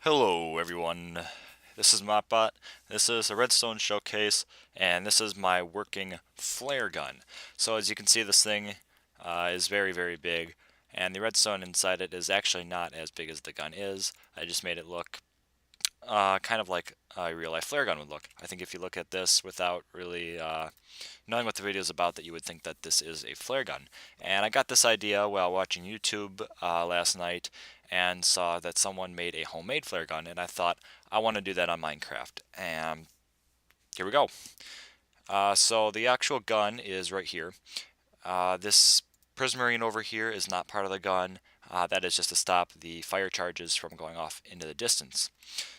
Hello everyone, this is Mott. This is a Redstone showcase, and this is my working flare gun. So as you can see, this thing is very big, and the redstone inside it is actually not as big as the gun is. I just made it look kind of like a real life flare gun would look. I think if you look at this without really knowing what the video is about, that you would think that this is a flare gun. And I got this idea while watching YouTube last night and saw that someone made a homemade flare gun, and I thought I want to do that on Minecraft. And here we go. So the actual gun is right here. This prismarine over here is not part of the gun. That is just to stop the fire charges from going off into the distance.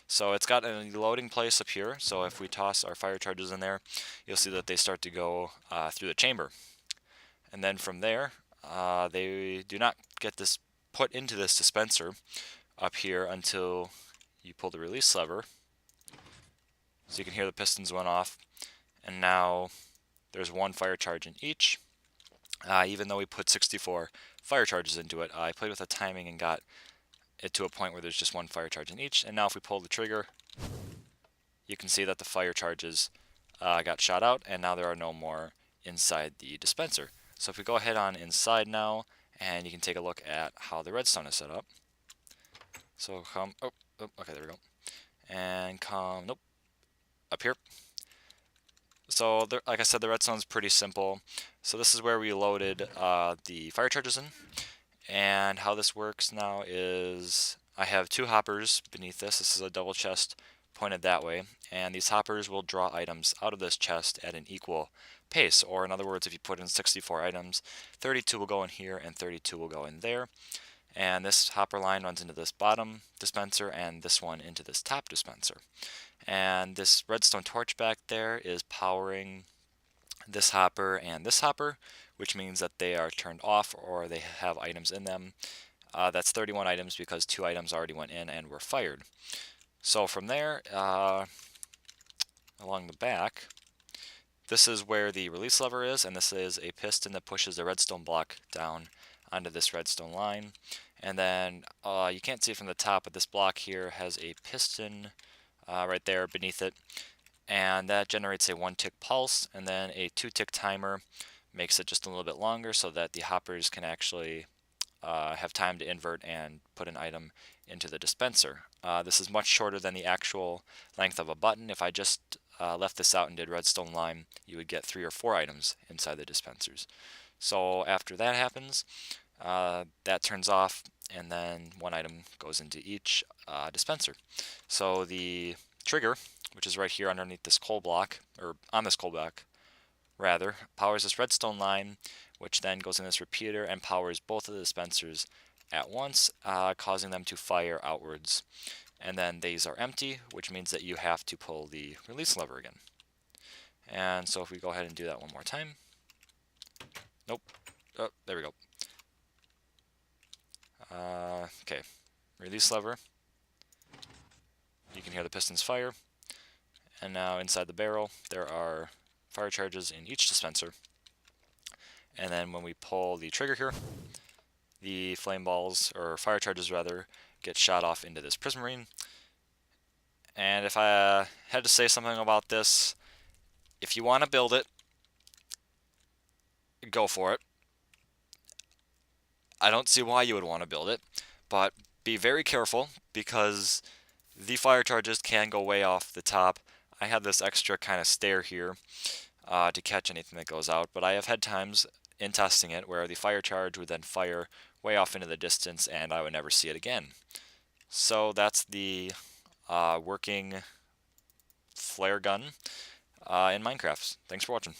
So it's got a loading place up here, so if we toss our fire charges in there, you'll see that they start to go through the chamber. And then from there, they do not get this put into this dispenser up here until you pull the release lever. So you can hear the pistons went off, and now there's one fire charge in each. Even though we put 64 fire charges into it, I played with the timing and got it to a point where there's just one fire charge in each. And now if we pull the trigger, you can see that the fire charges got shot out, and now there are no more inside the dispenser. So if we go ahead on inside now, and you can take a look at how the redstone is set up. So come, okay, there we go. And come, nope, up here. So there, like I said, the redstone's pretty simple. So this is where we loaded the fire charges in. And how this works now is I have two hoppers beneath this. This is a double chest pointed that way, and these hoppers will draw items out of this chest at an equal pace, or in other words, if you put in 64 items, 32 will go in here and 32 will go in there. And this hopper line runs into this bottom dispenser and this one into this top dispenser. And this redstone torch back there is powering this hopper and this hopper, which means that they are turned off or they have items in them. That's 31 items because 2 items already went in and were fired. So from there, along the back, this is where the release lever is, and this is a piston that pushes the redstone block down onto this redstone line. And then you can't see it from the top, but this block here has a piston right there beneath it, and that generates a 1-tick pulse, and then a 2-tick timer makes it just a little bit longer so that the hoppers can actually have time to invert and put an item into the dispenser. This is much shorter than the actual length of a button. If I just left this out and did redstone line, you would get 3 or 4 items inside the dispensers. So after that happens, that turns off, and then 1 item goes into each dispenser. So the trigger, which is right here underneath this coal block, or on this coal block rather, powers this redstone line, which then goes in this repeater and powers both of the dispensers at once, causing them to fire outwards. And then these are empty, which means that you have to pull the release lever again. And so if we go ahead and do that one more time. Nope. Oh, there we go. Okay. Release lever. You can hear the pistons fire. And now inside the barrel, there are fire charges in each dispenser. And then when we pull the trigger here, the flame balls, or fire charges rather, get shot off into this prismarine. And if I had to say something about this, if you want to build it, go for it. I don't see why you would want to build it, but be very careful because the fire charges can go way off the top. I have this extra kind of stair here to catch anything that goes out, but I have had times in testing it where the fire charge would then fire way off into the distance and I would never see it again. So that's the working flare gun in Minecraft. Thanks for watching.